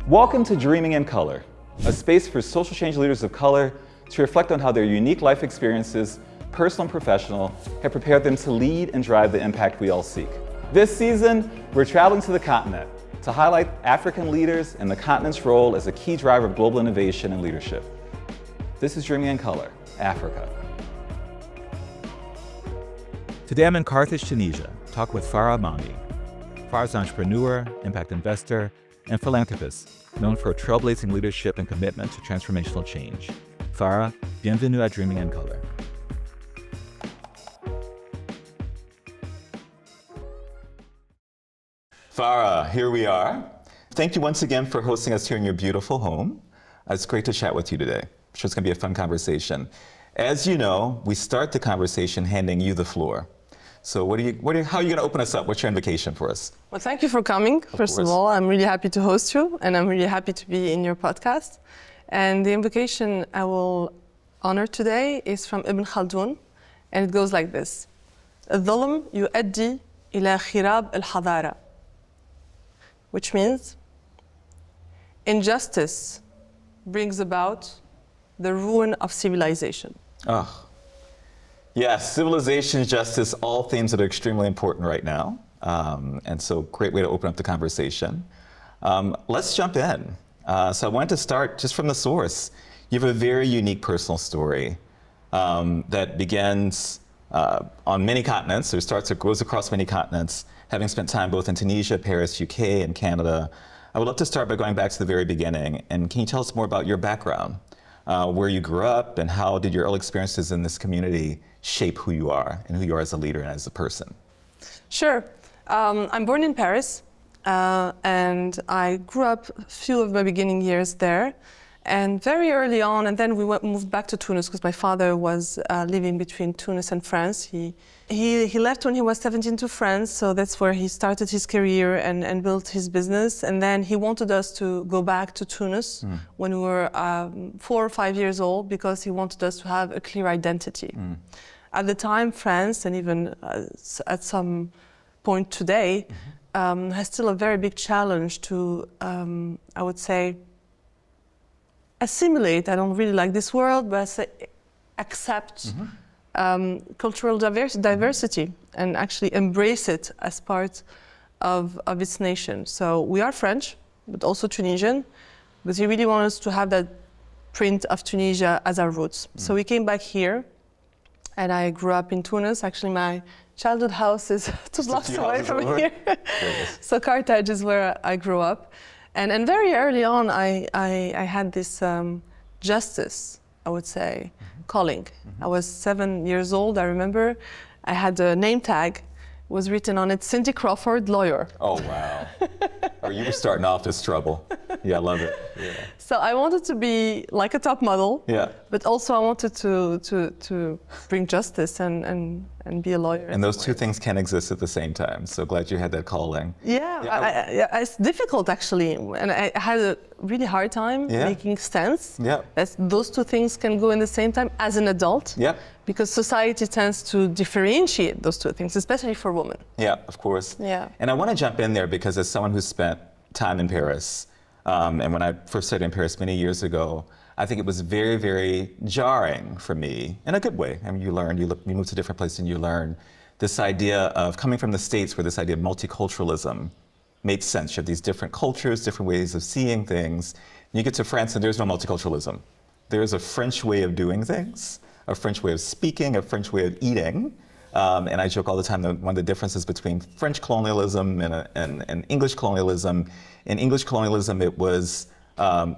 Welcome to Dreaming in Color, a space for social change leaders of color to reflect on how their unique life experiences, personal and professional, have prepared them to lead and drive the impact we all seek. This season, we're traveling to the continent to highlight African leaders and the continent's role as a key driver of global innovation and leadership. This is Dreaming in Color, Africa. Today I'm in Carthage, Tunisia, to talk with Farah Mami. Farah's an entrepreneur, impact investor, and philanthropist, known for trailblazing leadership and commitment to transformational change. Farah, bienvenue à Dreaming in Color. Farah, here we are. Thank you once again for hosting us here in your beautiful home. It's great to chat with you today. I'm sure it's going to be a fun conversation. As you know, we start the conversation handing you the floor. So how are you going to open us up? What's your invitation for us? Well, thank you for coming. First of all, I'm really happy to host you, and I'm really happy to be in your podcast. And the invocation I will honor today is from Ibn Khaldun, and it goes like this: الظلم يؤدي إلى خراب الحضارة, which means injustice brings about the ruin of civilization. Oh. Yes, civilization, justice, all themes that are extremely important right now. And so great way to open up the conversation. Let's jump in. So I wanted to start just from the source. You have a very unique personal story that begins on many continents. So it goes across many continents, having spent time both in Tunisia, Paris, UK, and Canada. I would love to start by going back to the very beginning. And can you tell us more about your background? Where you grew up, and how did your early experiences in this community shape who you are and who you are as a leader and as a person? Sure. I'm born in Paris, and I grew up a few of my beginning years there. And very early on, and then we moved back to Tunis because my father was living between Tunis and France. He left when he was 17 to France, so that's where he started his career and built his business. And then he wanted us to go back to Tunis when we were 4 or 5 years old, because he wanted us to have a clear identity. At the time, France, and even at some point today, has still a very big challenge to, I would say, assimilate. I don't really like this word, but accept cultural diversity and actually embrace it as part of its nation. So we are French, but also Tunisian, but he really wanted us to have that print of Tunisia as our roots. So we came back here, and I grew up in Tunis. Actually, my childhood house is 2 blocks away from here. So Carthage is where I grew up. And very early on, I had this justice, I would say, calling. I was 7 years old, I remember. I had a name tag, was written on it, Cindy Crawford, lawyer. Oh, wow. Oh, you were starting off this trouble. Yeah, I love it. Yeah. So I wanted to be like a top model, but also I wanted to bring justice and be a lawyer. And those two things can exist at the same time. So glad you had that calling. It's difficult actually, and I had a really hard time making sense that those two things can go in the same time as an adult. Because society tends to differentiate those two things, especially for women. Yeah, of course. Yeah. And I want to jump in there because as someone who's spent time in Paris, and when I first studied in Paris many years ago, I think it was very, very jarring for me, in a good way. I mean, you move to different places and you learn this idea of coming from the States, where this idea of multiculturalism makes sense. You have these different cultures, different ways of seeing things. And you get to France and there's no multiculturalism. There's a French way of doing things, a French way of speaking, a French way of eating. And I joke all the time that one of the differences between French colonialism and English colonialism, in English colonialism it was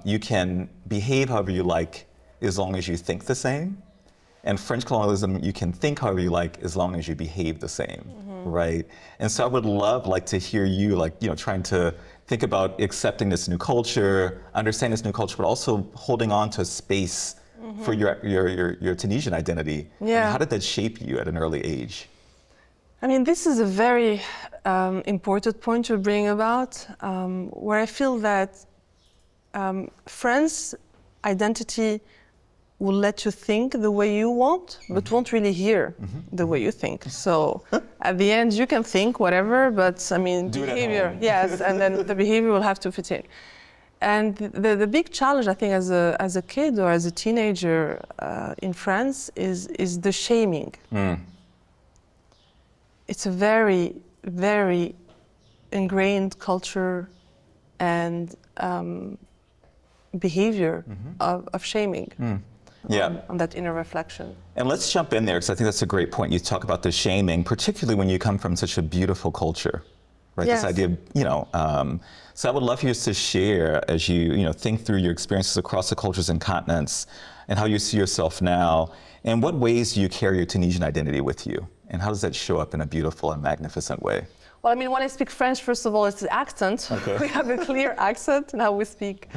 you can behave however you like as long as you think the same. And French colonialism, you can think however you like as long as you behave the same, right? And so I would love to hear you trying to think about accepting this new culture, understand this new culture, but also holding on to space for your Tunisian identity. Yeah. And how did that shape you at an early age? I mean, this is a very important point to bring about, where I feel that France's identity will let you think the way you want, but won't really hear the way you think. So at the end, you can think whatever, but I mean, behavior, yes, and then the behavior will have to fit in. And the big challenge, I think, as a kid or as a teenager in France is the shaming. It's a very, very ingrained culture and behavior of shaming on that inner reflection. And let's jump in there, because I think that's a great point. You talk about the shaming, particularly when you come from such a beautiful culture, right? Yes. This idea of, so I would love you to share as you think through your experiences across the cultures and continents and how you see yourself now, and what ways do you carry your Tunisian identity with you? And how does that show up in a beautiful and magnificent way? Well, I mean, when I speak French, first of all, it's the accent. Okay. We have a clear accent in how we speak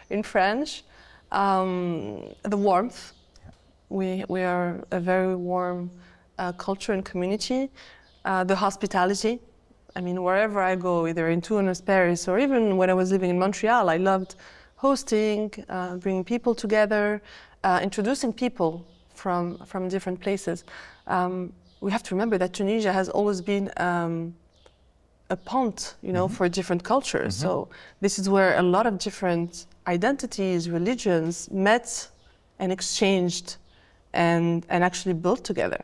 in French. The warmth. We are a very warm culture and community. The hospitality. I mean, wherever I go, either in Tunis, Paris, or even when I was living in Montreal, I loved hosting, bringing people together, introducing people from different places. We have to remember that Tunisia has always been a pont, for different cultures. So this is where a lot of different identities, religions met and exchanged and actually built together.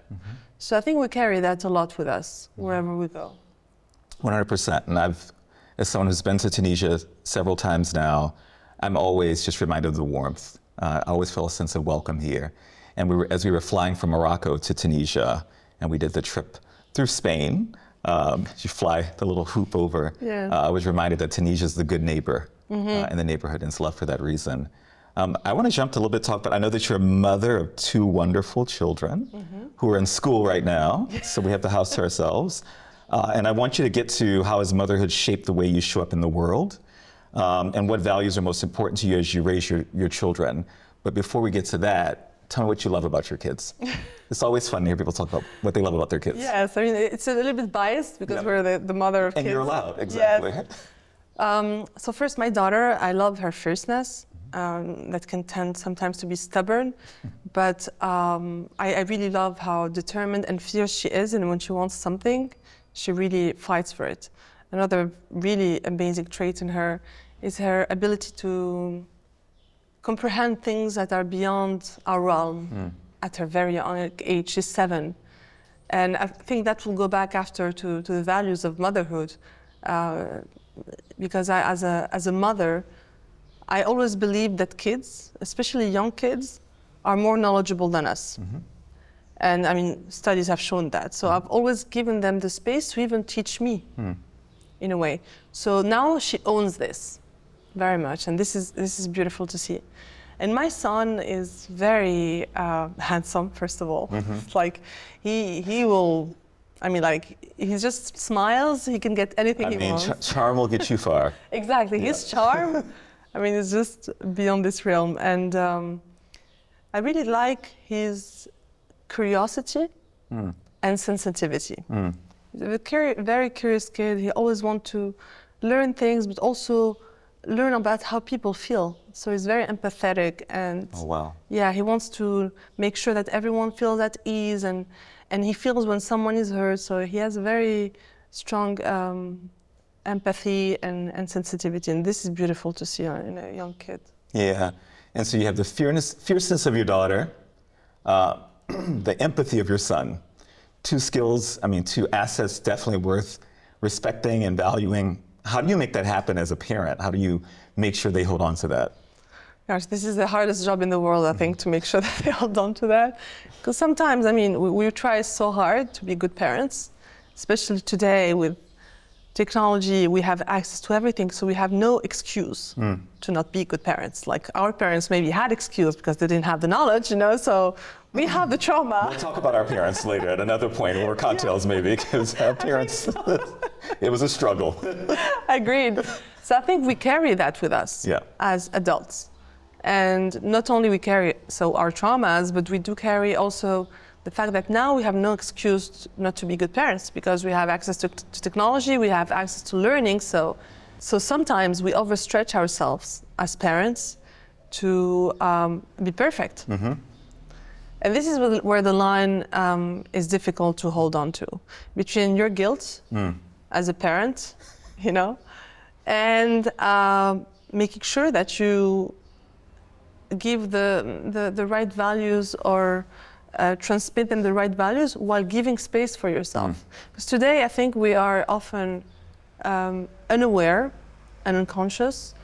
So I think we carry that a lot with us wherever we go. 100%. And as someone who's been to Tunisia several times now, I'm always just reminded of the warmth. I always feel a sense of welcome here. And as we were flying from Morocco to Tunisia, and we did the trip through Spain, you fly the little hoop over. Yeah. I was reminded that Tunisia is the good neighbor in the neighborhood, and it's loved for that reason. I want to jump to a little bit talk, but I know that you're a mother of 2 wonderful children who are in school right now, so we have the house to ourselves. And I want you to get to how has motherhood shaped the way you show up in the world, and what values are most important to you as you raise your children. But before we get to that, tell me what you love about your kids. It's always fun to hear people talk about what they love about their kids. Yes, I mean, it's a little bit biased because we're the mother of kids. And you're allowed, exactly. Yes. So first, my daughter, I love her fierceness. That can tend sometimes to be stubborn, but I really love how determined and fierce she is, and when she wants something, she really fights for it. Another really amazing trait in her is her ability to comprehend things that are beyond our realm at her very young age. She's 7. And I think that will go back after to the values of motherhood. Because as a mother, I always believe that kids, especially young kids, are more knowledgeable than us. And I mean, studies have shown that. So I've always given them the space to even teach me, in a way. So now she owns this very much, and this is beautiful to see. And my son is very handsome, first of all. It's like he will, I mean, like, he just smiles, he can get anything he wants. Charm will get you far. Exactly, his charm, I mean, it's just beyond this realm. And I really like his curiosity and sensitivity. He's a very curious kid. He always wants to learn things, but also learn about how people feel. So he's very empathetic, and yeah, he wants to make sure that everyone feels at ease, and he feels when someone is hurt. So he has a very strong empathy and sensitivity, and this is beautiful to see in a young kid. Yeah, and so you have the fierceness of your daughter, the empathy of your son. 2 skills, I mean, 2 assets definitely worth respecting and valuing. How do you make that happen as a parent? How do you make sure they hold on to that? Gosh, this is the hardest job in the world, I think, to make sure that they hold on to that. Because sometimes, I mean, we try so hard to be good parents, especially today with technology, we have access to everything, so we have no excuse to not be good parents. Like, our parents maybe had excuse because they didn't have the knowledge, so we have the trauma. We'll talk about our parents later at another point, or cocktails maybe, because our parents, it was a struggle. Agreed. So I think we carry that with us as adults. And not only we carry our traumas, but we do carry also the fact that now we have no excuse not to be good parents, because we have access to technology, we have access to learning. So sometimes we overstretch ourselves as parents to be perfect. And this is where the line is difficult to hold on to, between your guilt as a parent, and making sure that you give the right values or transmit them the right values while giving space for yourself. Because today I think we are often unaware and unconscious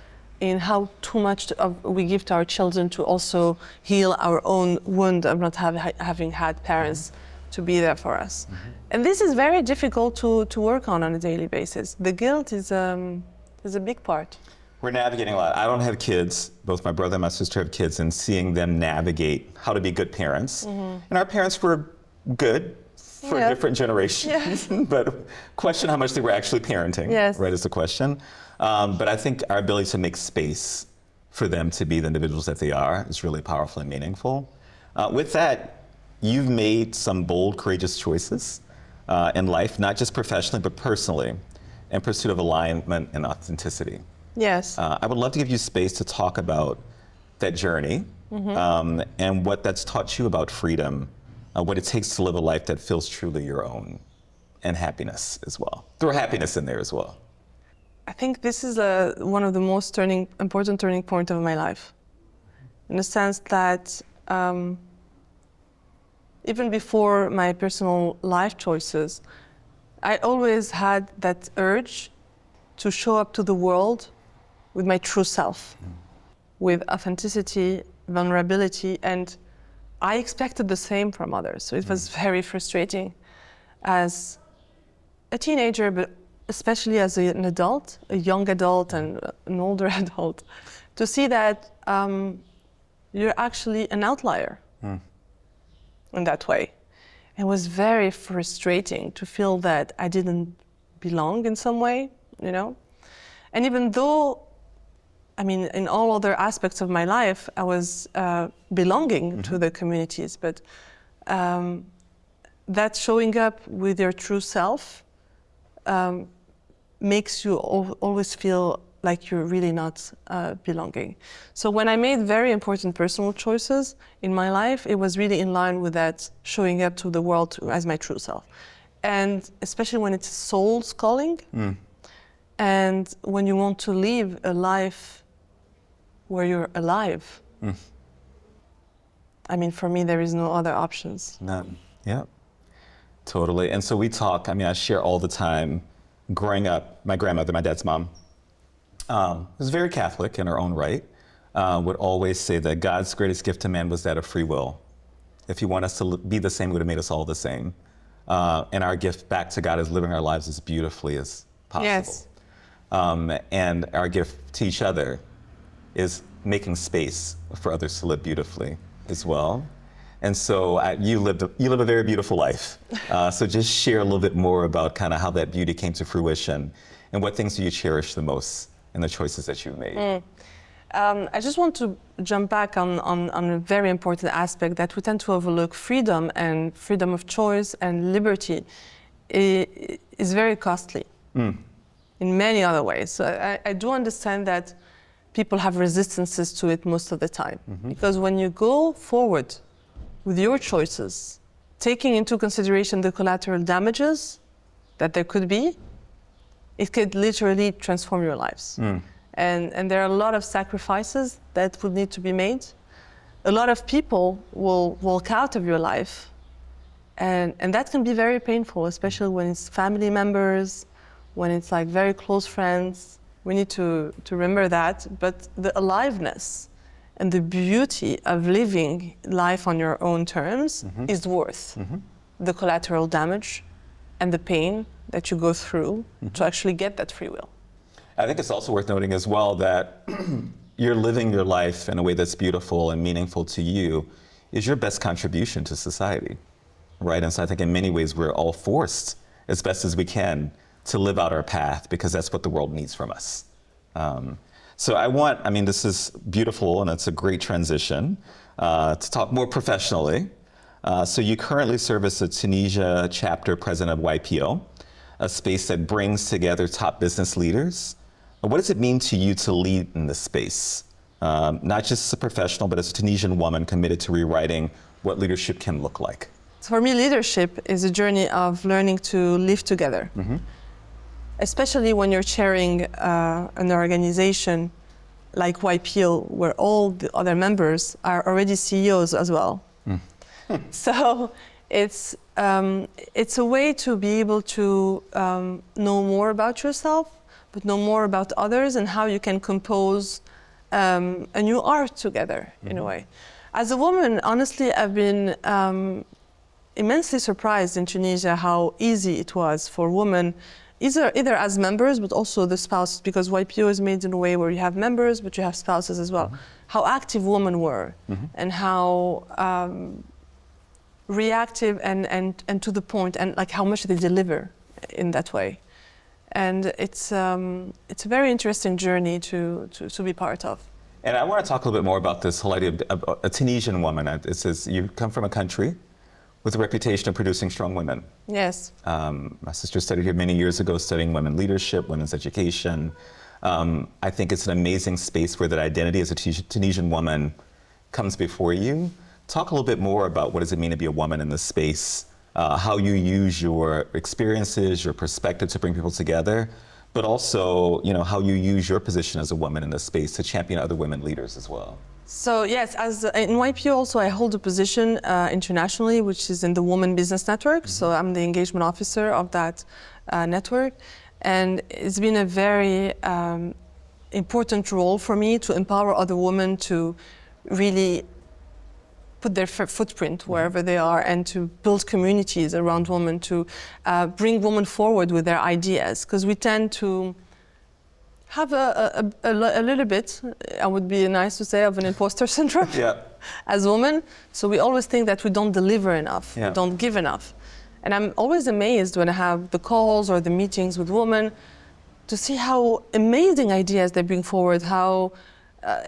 in how too much we give to our children to also heal our own wound of not having had parents to be there for us. And this is very difficult to work on a daily basis. The guilt is a big part. We're navigating a lot. I don't have kids. Both my brother and my sister have kids, and seeing them navigate how to be good parents. And our parents were good for different generations, but question how much they were actually parenting, right, is the question. But I think our ability to make space for them to be the individuals that they are is really powerful and meaningful. With that, you've made some bold, courageous choices in life, not just professionally, but personally, in pursuit of alignment and authenticity. Yes. I would love to give you space to talk about that journey and what that's taught you about freedom, what it takes to live a life that feels truly your own, and happiness as well. Throw happiness in there as well. I think this is one of the most important turning points of my life, in the sense that even before my personal life choices, I always had that urge to show up to the world with my true self, with authenticity, vulnerability, and I expected the same from others. So it was very frustrating as a teenager, but especially as an adult, a young adult and an older adult, to see that you're actually an outlier in that way. It was very frustrating to feel that I didn't belong in some way, you know? And even though, I mean, in all other aspects of my life, I was belonging to the communities, but that showing up with your true self makes you always feel like you're really not belonging. So when I made very important personal choices in my life, it was really in line with that showing up to the world as my true self. And especially when it's soul's calling, and when you want to live a life where you're alive. I mean, for me, there is no other options. None. Yeah, totally. And so we talk, I mean, I share all the time. Growing up, my grandmother, my dad's mom, was very Catholic in her own right, would always say that God's greatest gift to man was that of free will. If he wanted us to be the same, he would have made us all the same. And our gift back to God is living our lives as beautifully as possible. Yes. And our gift to each other is making space for others to live beautifully as well. And so you live a very beautiful life. So just share a little bit more about kind of how that beauty came to fruition and what things do you cherish the most in the choices that you've made. I just want to jump back on a very important aspect that we tend to overlook. Freedom and freedom of choice and liberty is very costly in many other ways. So I do understand that people have resistances to it most of the time. Because when you go forward with your choices, taking into consideration the collateral damages that there could be, it could literally transform your lives. And there are a lot of sacrifices that would need to be made. A lot of people will walk out of your life, and that can be very painful, especially when it's family members, when it's like very close friends. We need to remember that, but the aliveness and the beauty of living life on your own terms is worth the collateral damage and the pain that you go through to actually get that free will. I think it's also worth noting as well that you're living your life in a way that's beautiful and meaningful to you is your best contribution to society, right? And so I think in many ways we're all forced as best as we can to live out our path because that's what the world needs from us. So I mean, this is beautiful and it's a great transition to talk more professionally. So you currently serve as the Tunisia chapter president of YPO, a space that brings together top business leaders. What does it mean to you to lead in this space? Not just as a professional, but as a Tunisian woman committed to rewriting what leadership can look like. For me, leadership is a journey of learning to live together. Especially when you're chairing an organization like YPO, where all the other members are already CEOs as well. So it's a way to be able to know more about yourself, but know more about others and how you can compose a new art together in a way. As a woman, honestly, I've been immensely surprised in Tunisia how easy it was for women, either as members, but also the spouses, because YPO is made in a way where you have members, but you have spouses as well. How active women were and how reactive and to the point, and like how much they deliver in that way. And it's a very interesting journey to be part of. And I want to talk a little bit more about this whole idea of a Tunisian woman. It says you come from a country with a reputation of producing strong women. Yes. My sister studied here many years ago, studying women leadership, women's education. I think it's an amazing space where that identity as a Tunisian woman comes before you. Talk a little bit more about what does it mean to be a woman in this space, how you use your experiences, your perspective to bring people together, but also, how you use your position as a woman in this space to champion other women leaders as well. So yes, as in YPO also I hold a position internationally, which is in the Women Business Network. So I'm the engagement officer of that network. And it's been a very important role for me to empower other women to really put their footprint wherever they are and to build communities around women, to bring women forward with their ideas. Because we tend to have a little bit, I would be nice to say, of an imposter syndrome as women. So we always think that we don't deliver enough, we don't give enough. And I'm always amazed when I have the calls or the meetings with women to see how amazing ideas they bring forward, how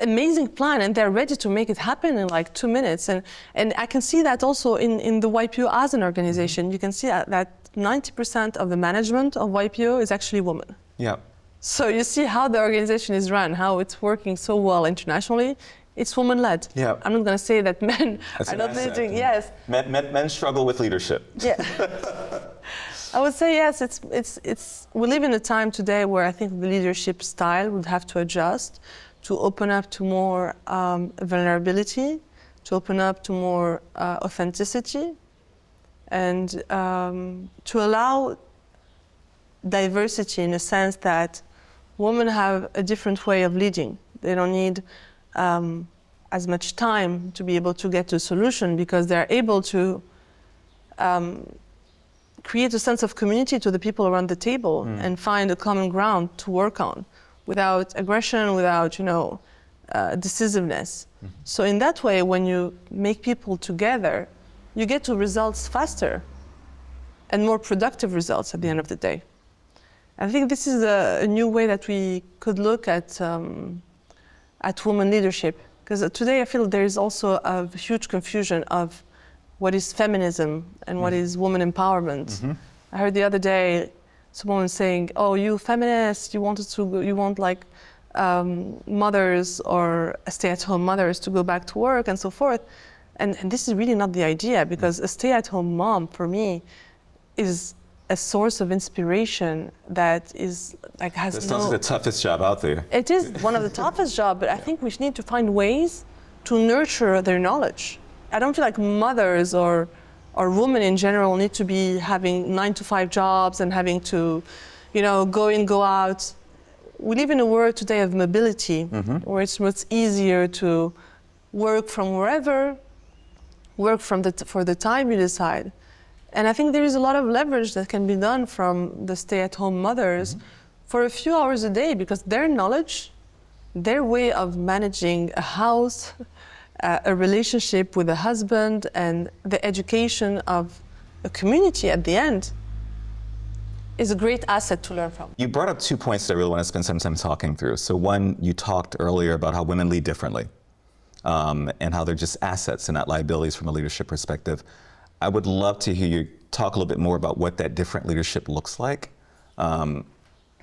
amazing plan, and they're ready to make it happen in like 2 minutes. And I can see that also in the YPO as an organization. You can see that 90% of the management of YPO is actually women. Yeah. So you see how the organization is run, how it's working so well internationally. It's woman-led. Yeah. I'm not going to say that men are not leading. Yes. Men struggle with leadership. Yeah. I would say yes. It's. We live in a time today where I think the leadership style would have to adjust to open up to more vulnerability, to open up to more authenticity, and to allow diversity in a sense that women have a different way of leading. They don't need as much time to be able to get to a solution because they're able to create a sense of community to the people around the table and find a common ground to work on without aggression, without, decisiveness. So in that way, when you make people together, you get to results faster and more productive results at the end of the day. I think this is a new way that we could look at women leadership, because today I feel there is also a huge confusion of what is feminism and what is woman empowerment. I heard the other day someone saying, "Oh, you feminists, you want like mothers or stay-at-home mothers to go back to work and so forth," and this is really not the idea, because a stay-at-home mom for me is a source of inspiration that is like has That sounds like the toughest job out there. It is one of the toughest jobs, but I think we need to find ways to nurture their knowledge. I don't feel like mothers or women in general need to be having 9-to-5 jobs and having to, go in, go out. We live in a world today of mobility, where it's much easier to work from wherever, work for the time you decide. And I think there is a lot of leverage that can be done from the stay-at-home mothers for a few hours a day, because their knowledge, their way of managing a house, a relationship with a husband, and the education of a community at the end is a great asset to learn from. You brought up 2 points that I really want to spend some time talking through. So one, you talked earlier about how women lead differently, and how they're just assets and not liabilities from a leadership perspective. I would love to hear you talk a little bit more about what that different leadership looks like, how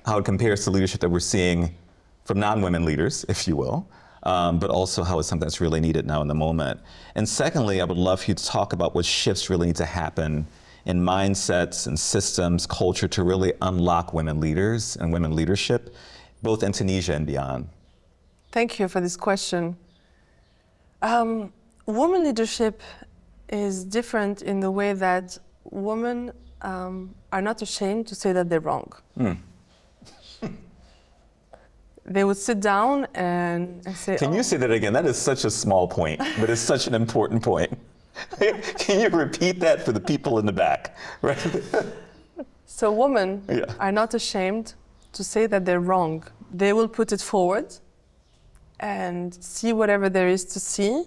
it compares to leadership that we're seeing from non-women leaders, if you will, but also how it's something that's really needed now in the moment. And secondly, I would love for you to talk about what shifts really need to happen in mindsets and systems, culture, to really unlock women leaders and women leadership, both in Tunisia and beyond. Thank you for this question. Women leadership is different in the way that women are not ashamed to say that they're wrong. They would sit down and say, Can you say that again? That is such a small point, but it's such an important point. Can you repeat that for the people in the back? Right? So women are not ashamed to say that they're wrong. They will put it forward and see whatever there is to see,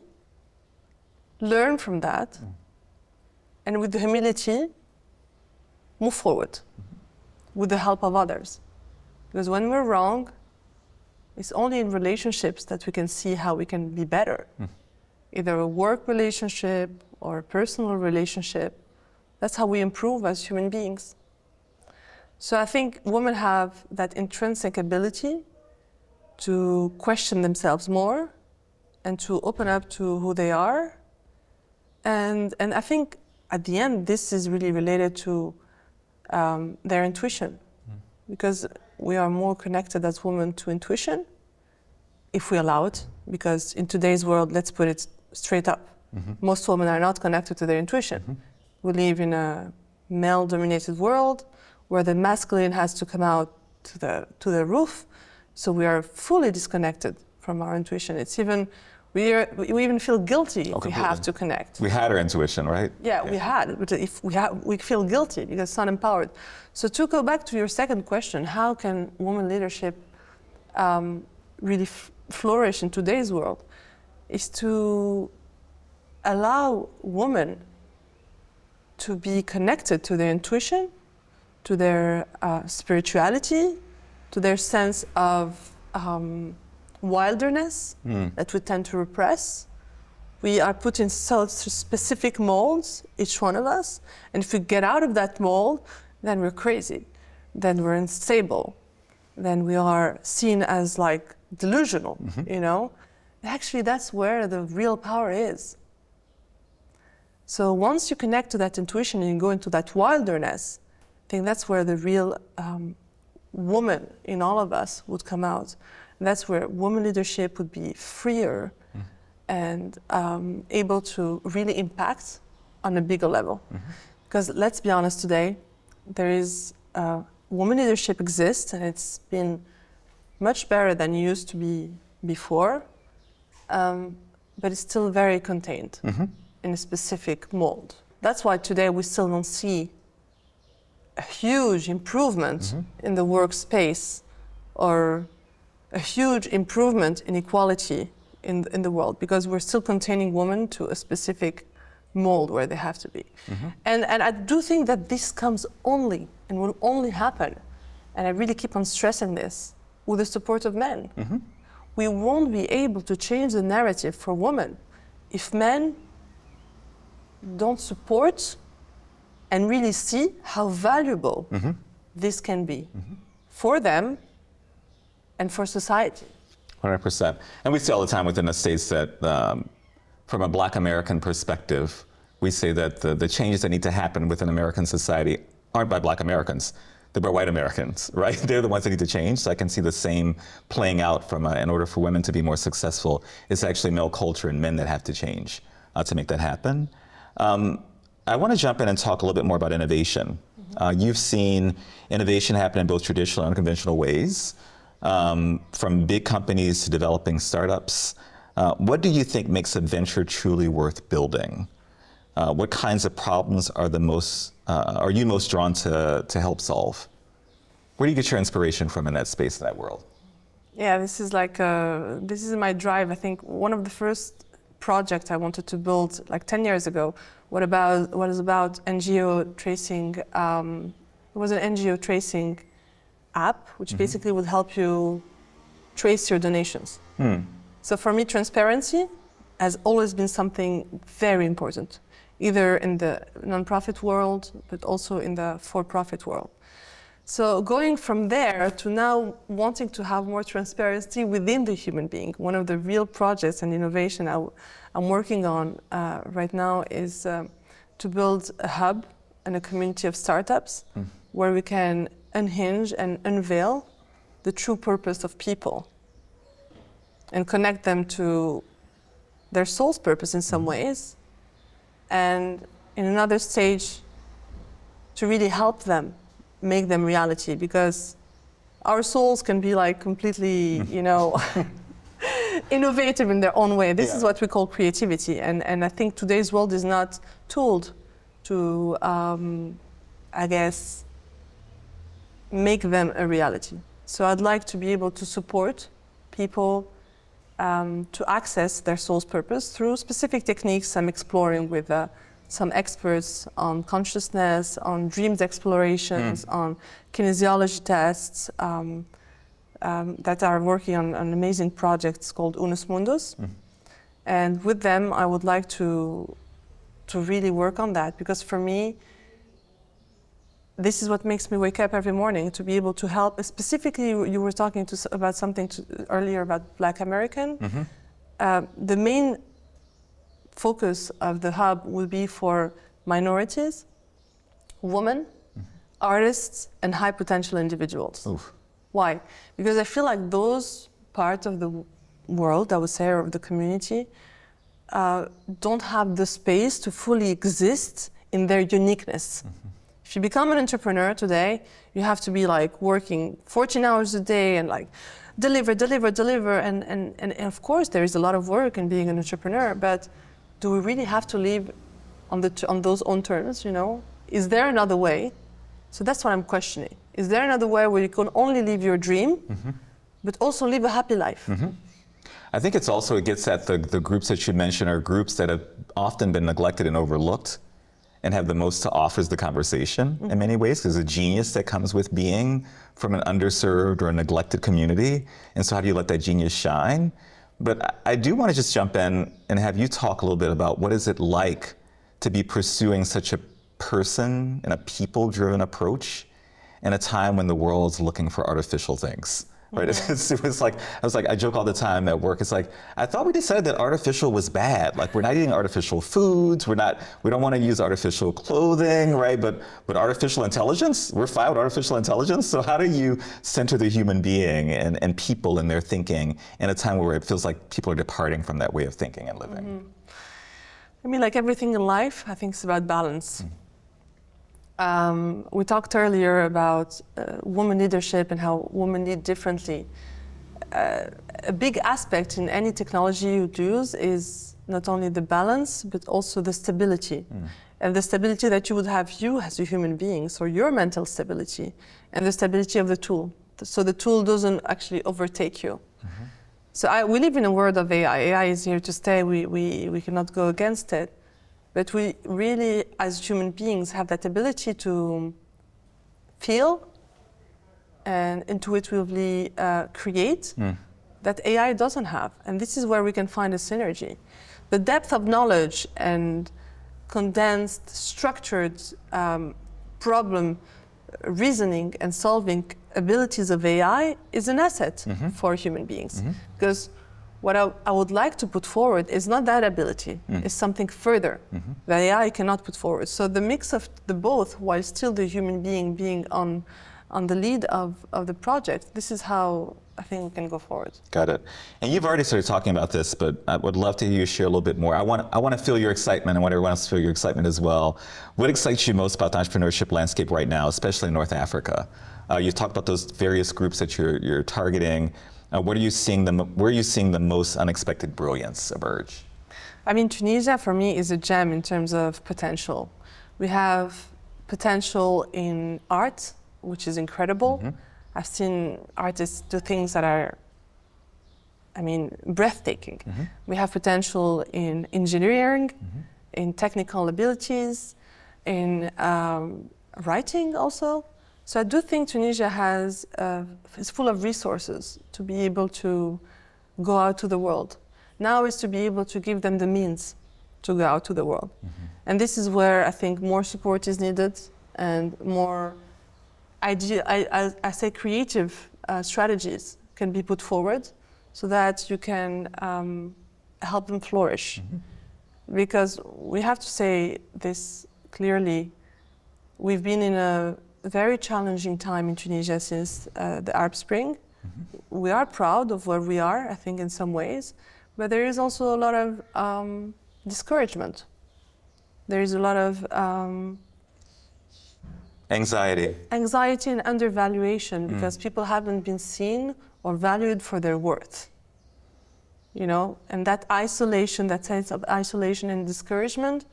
learn from that, and with the humility, move forward with the help of others. Because when we're wrong, it's only in relationships that we can see how we can be better. Either a work relationship or a personal relationship. That's how we improve as human beings. So I think women have that intrinsic ability to question themselves more and to open up to who they are. And I think at the end, this is really related to their intuition. Because we are more connected as women to intuition, if we allow it, because in today's world, let's put it straight up. Most women are not connected to their intuition. We live in a male-dominated world where the masculine has to come out to the roof, so we are fully disconnected from our intuition. It's even, we even feel guilty if we have to connect. We had our intuition, right? Yeah, we had, but if we feel guilty because it's not empowered. So to go back to your second question, how can women leadership really flourish in today's world, is to allow women to be connected to their intuition, to their spirituality, to their sense of wilderness that we tend to repress. We are put in such specific molds, each one of us, and if we get out of that mold, then we're crazy, then we're unstable, then we are seen as like delusional, you know? Actually, that's where the real power is. So once you connect to that intuition and you go into that wilderness, I think that's where the real woman in all of us would come out. And that's where woman leadership would be freer and able to really impact on a bigger level. Because let's be honest today, there is woman leadership exists and it's been much better than it used to be before, but it's still very contained in a specific mold. That's why today we still don't see a huge improvement in the workspace or a huge improvement in equality in the world, because we're still containing women to a specific mold where they have to be. And I do think that this comes only and will only happen, and I really keep on stressing this, with the support of men. We won't be able to change the narrative for women if men don't support and really see how valuable this can be for them and for society. 100%. And we see all the time within the States that from a Black American perspective, we say that the changes that need to happen within American society aren't by Black Americans. They're by white Americans, right? They're the ones that need to change. So I can see the same playing out from in order for women to be more successful, it's actually male culture and men that have to change to make that happen. I want to jump in and talk a little bit more about innovation. You've seen innovation happen in both traditional and unconventional ways, from big companies to developing startups. What do you think makes a venture truly worth building? What kinds of problems are you most drawn to help solve? Where do you get your inspiration from in that space, in that world? Yeah, this is my drive. I think one of the first projects I wanted to build like 10 years ago was about NGO tracing. It was an NGO tracing app, which basically would help you trace your donations. So for me, transparency has always been something very important, either in the nonprofit world, but also in the for-profit world. So going from there to now wanting to have more transparency within the human being, one of the real projects and innovation I'm working on right now is to build a hub and a community of startups where we can unhinge and unveil the true purpose of people. and connect them to their soul's purpose in some ways. And in another stage, to really help them, make them reality, because our souls can be like completely, you know, innovative in their own way. This is what we call creativity. And I think today's world is not tooled to, I guess, make them a reality. So I'd like to be able to support people to access their soul's purpose through specific techniques I'm exploring with some experts on consciousness, on dreams explorations, on kinesiology tests that are working on an amazing project called Unus Mundus. And with them, I would like to really work on that, because for me, this is what makes me wake up every morning, to be able to help. Specifically, you were talking about something earlier about Black American. The main focus of the hub will be for minorities, women, artists, and high potential individuals. Oof. Why? Because I feel like those parts of the world, I would say, or of the community, don't have the space to fully exist in their uniqueness. If you become an entrepreneur today, you have to be like working 14 hours a day and like deliver. And of course, there is a lot of work in being an entrepreneur, but do we really have to live on those own terms, you know? Is there another way? So that's what I'm questioning. Is there another way where you can only live your dream, but also live a happy life? I think it gets at the groups that you mentioned are groups that have often been neglected and overlooked and have the most to offer as the conversation in many ways. There's a genius that comes with being from an underserved or a neglected community. And so how do you let that genius shine? But I do want to just jump in and have you talk a little bit about what is it like to be pursuing such a person and a people-driven approach in a time when the world's looking for artificial things. Right? It was like, I joke all the time at work. It's like, I thought we decided that artificial was bad. Like, we're not eating artificial foods. We don't want to use artificial clothing, right? But artificial intelligence, we're fine with artificial intelligence. So how do you center the human being and people in their thinking in a time where it feels like people are departing from that way of thinking and living? I mean, like everything in life, I think it's about balance. We talked earlier about women leadership and how women lead differently. A big aspect in any technology you use is not only the balance, but also the stability. And the stability that you would have you as a human being, so your mental stability, and the stability of the tool. So the tool doesn't actually overtake you. So we live in a world of AI. AI is here to stay. We cannot go against it. But we really, as human beings, have that ability to feel and intuitively create that AI doesn't have. And this is where we can find a synergy. The depth of knowledge and condensed, structured problem reasoning and solving abilities of AI is an asset for human beings. Because what I would like to put forward is not that ability, it's something further that AI cannot put forward. So the mix of the both, while still the human being on the lead of the project, this is how I think we can go forward. Got it. And you've already started talking about this, but I would love to hear you share a little bit more. I want to feel your excitement. I want everyone else to feel your excitement as well. What excites you most about the entrepreneurship landscape right now, especially in North Africa? You talked about those various groups that you're targeting. Where are you seeing the most unexpected brilliance emerge? I mean, Tunisia for me is a gem in terms of potential. We have potential in art, which is incredible. I've seen artists do things that are, I mean, breathtaking. We have potential in engineering, in technical abilities, in writing also. So I do think Tunisia is full of resources to be able to go out to the world. Now is to be able to give them the means to go out to the world. And this is where I think more support is needed and more I say creative strategies can be put forward so that you can help them flourish. Because we have to say this clearly, we've been in a very challenging time in Tunisia since the Arab Spring. we are proud of where we are, I think, in some ways, but there is also a lot of discouragement. There is a lot of Anxiety. anxiety and undervaluation because people haven't been seen or valued for their worth. You know, and that isolation, that sense of isolation and discouragement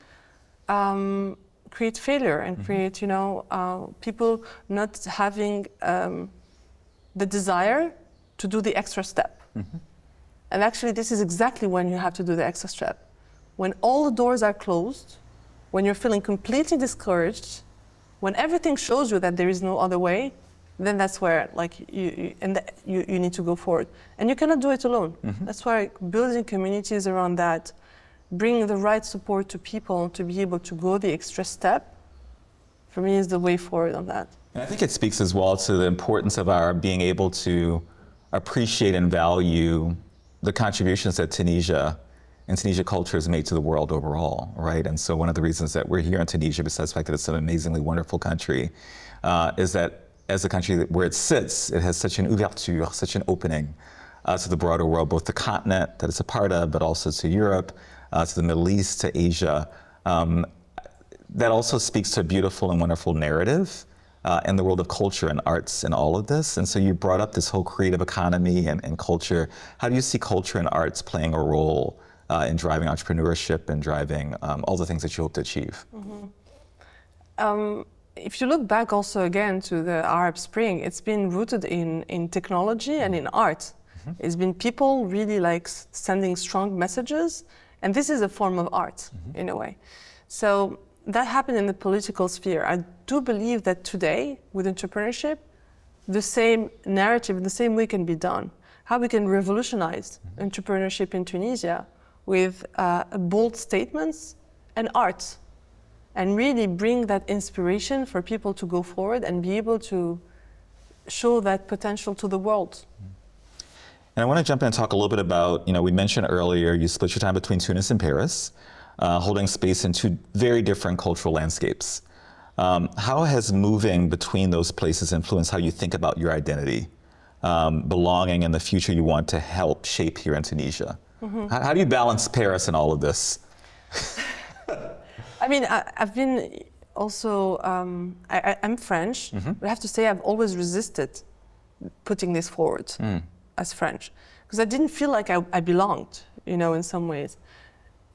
create failure and create, you know, people not having the desire to do the extra step. And actually, this is exactly when you have to do the extra step. When all the doors are closed, when you're feeling completely discouraged, when everything shows you that there is no other way, then that's where like you need to go forward. And you cannot do it alone. That's why building communities around that, bringing the right support to people to be able to go the extra step, for me is the way forward on that. And I think it speaks as well to the importance of our being able to appreciate and value the contributions that Tunisia and Tunisia culture has made to the world overall, right? And so one of the reasons that we're here in Tunisia, besides the fact that it's an amazingly wonderful country, is that as a country where it sits, it has such an ouverture, such an opening to the broader world, both the continent that it's a part of, but also to Europe, to the Middle East, to Asia. That also speaks to a beautiful and wonderful narrative in the world of culture and arts and all of this. And so you brought up this whole creative economy and culture. How do you see culture and arts playing a role in driving entrepreneurship and driving all the things that you hope to achieve? If you look back also again to the Arab Spring, it's been rooted in technology and in art. It's been people really like sending strong messages, and this is a form of art in a way. So that happened in the political sphere. I do believe that today, with entrepreneurship, the same narrative, the same way can be done. How we can revolutionize entrepreneurship in Tunisia with bold statements and art, and really bring that inspiration for people to go forward and be able to show that potential to the world. And I want to jump in and talk a little bit about, we mentioned earlier, you split your time between Tunis and Paris, holding space in two very different cultural landscapes. How has moving between those places influenced how you think about your identity, belonging, and the future you want to help shape here in Tunisia? How do you balance Paris and all of this? I mean, I've been also, I'm French, but I have to say I've always resisted putting this forward as French, because I didn't feel like I belonged, in some ways.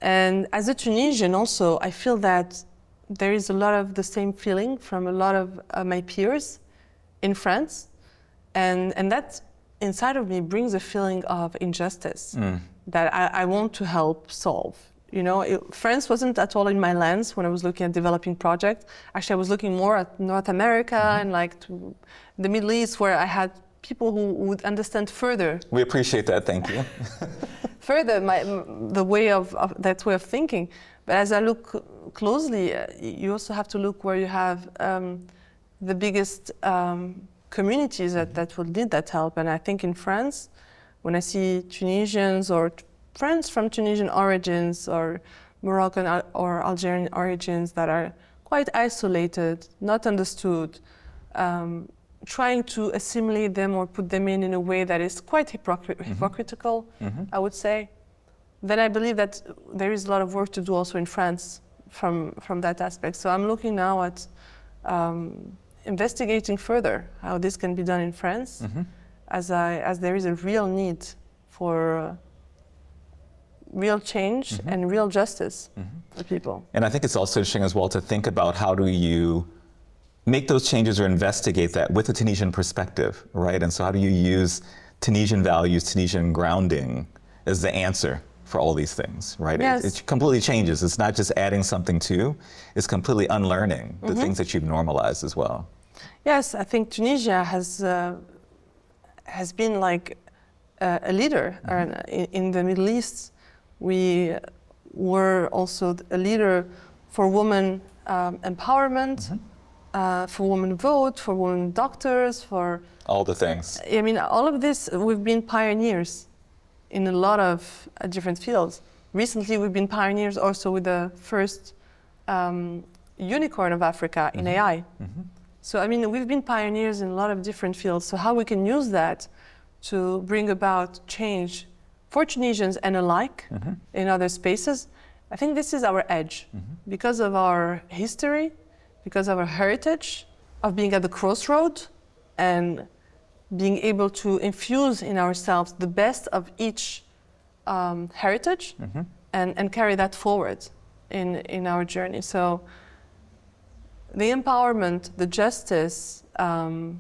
And as a Tunisian also, I feel that there is a lot of the same feeling from a lot of my peers in France. And that inside of me brings a feeling of injustice that I want to help solve. France wasn't at all in my lens when I was looking at developing projects. Actually, I was looking more at North America and to the Middle East, where I had people who would understand further. We appreciate that, thank you. Further, the way of that way of thinking. But as I look closely, you also have to look where you have the biggest communities that will need that help. And I think in France, when I see Tunisians or friends from Tunisian origins or Moroccan or Algerian origins that are quite isolated, not understood, trying to assimilate them or put them in a way that is quite hypocritical, I would say, then I believe that there is a lot of work to do also in France from that aspect. So I'm looking now at investigating further how this can be done in France, as there is a real need for real change and real justice for people. And I think it's also interesting as well to think about how do you make those changes or investigate that with a Tunisian perspective, right? And so how do you use Tunisian values, Tunisian grounding as the answer for all these things, right? Yes. It completely changes. It's not just adding something to, it's completely unlearning the things that you've normalized as well. Yes, I think Tunisia has been like a leader in the Middle East. We were also a leader for women empowerment, for women vote, for women doctors, for all the things. I mean, all of this, we've been pioneers in a lot of different fields. Recently, we've been pioneers also with the first unicorn of Africa in AI. So, I mean, we've been pioneers in a lot of different fields. So how we can use that to bring about change for Tunisians and alike in other spaces. I think this is our edge because of our history, because of our heritage, of being at the crossroad and being able to infuse in ourselves the best of each heritage and carry that forward in our journey. So the empowerment, the justice, the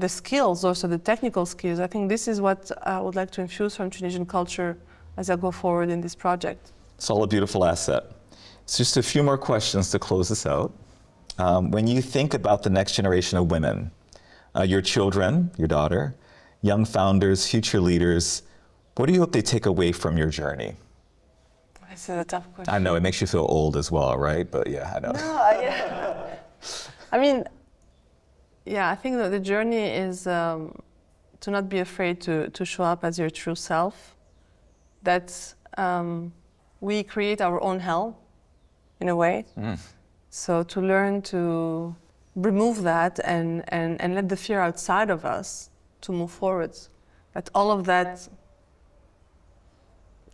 skills, also the technical skills, I think this is what I would like to infuse from Tunisian culture as I go forward in this project. It's all a beautiful asset. So just a few more questions to close this out. When you think about the next generation of women, your children, your daughter, young founders, future leaders, what do you hope they take away from your journey? This is a tough question. I know, it makes you feel old as well, right? But yeah, I know. No, I mean, I think that the journey is to not be afraid to show up as your true self, that we create our own hell, in a way. So to learn to remove that and let the fear outside of us to move forward. That all of that,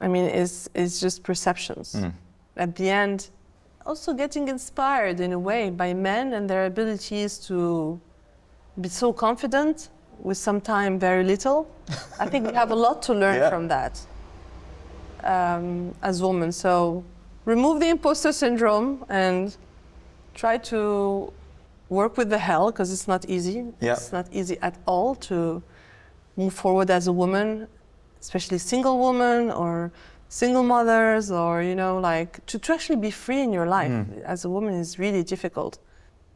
I mean, is just perceptions. At the end, also getting inspired in a way by men and their abilities to be so confident with sometimes very little. I think we have a lot to learn from that as women. So remove the imposter syndrome and try to work with the hell, because it's not easy. It's not easy at all to move forward as a woman, especially single woman or single mothers, or like to actually be free in your life as a woman is really difficult.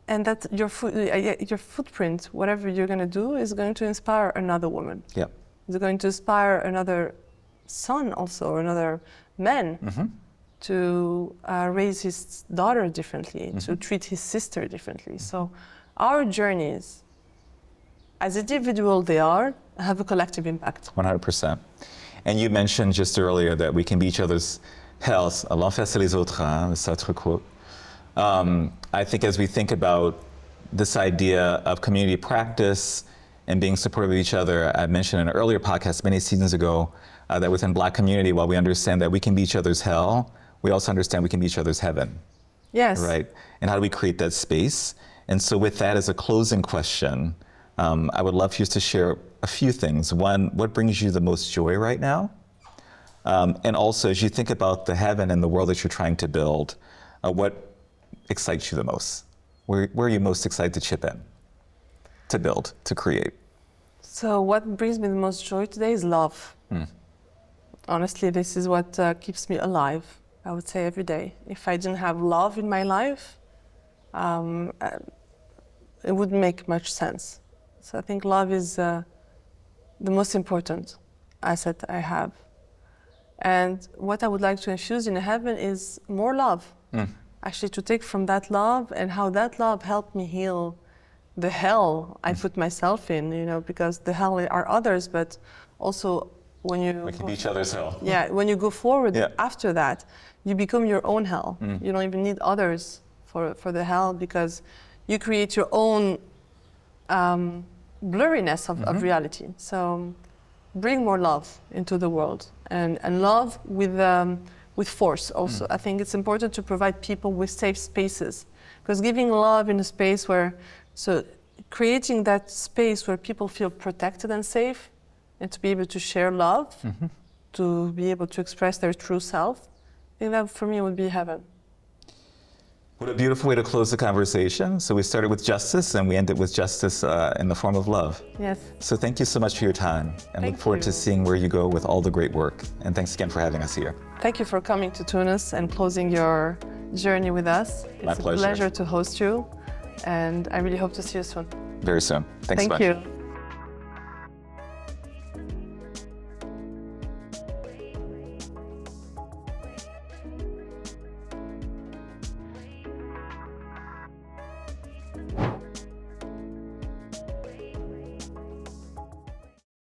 And that your footprint, whatever you're going to do, is going to inspire another woman. It's going to inspire another son also, or another man to raise his daughter differently, to treat his sister differently. So our journeys, as individual they are, have a collective impact. 100%. And you mentioned just earlier that we can be each other's hells. L'enfer c'est les autres, hein, c'est autre quote. I think as we think about this idea of community practice and being supportive of each other, I mentioned in an earlier podcast many seasons ago that within Black community, while we understand that we can be each other's hell, we also understand we can be each other's heaven. Yes. Right? And how do we create that space? And so with that as a closing question, I would love for you to share a few things. One, what brings you the most joy right now? And also, as you think about the heaven and the world that you're trying to build, what excites you the most? Where are you most excited to chip in, to build, to create? So what brings me the most joy today is love. Honestly, this is what keeps me alive, I would say, every day. If I didn't have love in my life, it wouldn't make much sense. So I think love is the most important asset I have. And what I would like to infuse in heaven is more love. Actually, to take from that love and how that love helped me heal the hell I put myself in, because the hell are others, but also when you... We can be each other's hell. When you go forward after that, you become your own hell. You don't even need others for the hell, because you create your own blurriness of reality. So bring more love into the world, and love with force also. I think it's important to provide people with safe spaces, because giving love in a space creating that space where people feel protected and safe, and to be able to share love, to be able to express their true self, I think that for me would be heaven. What a beautiful way to close the conversation. So we started with justice and we ended with justice in the form of love. Yes. So thank you so much for your time, and look forward to seeing where you go with all the great work. And thanks again for having us here. Thank you for coming to Tunis and closing your journey with us. My pleasure. It's a pleasure to host you, and I really hope to see you soon. Very soon. Thanks so much. Thank you.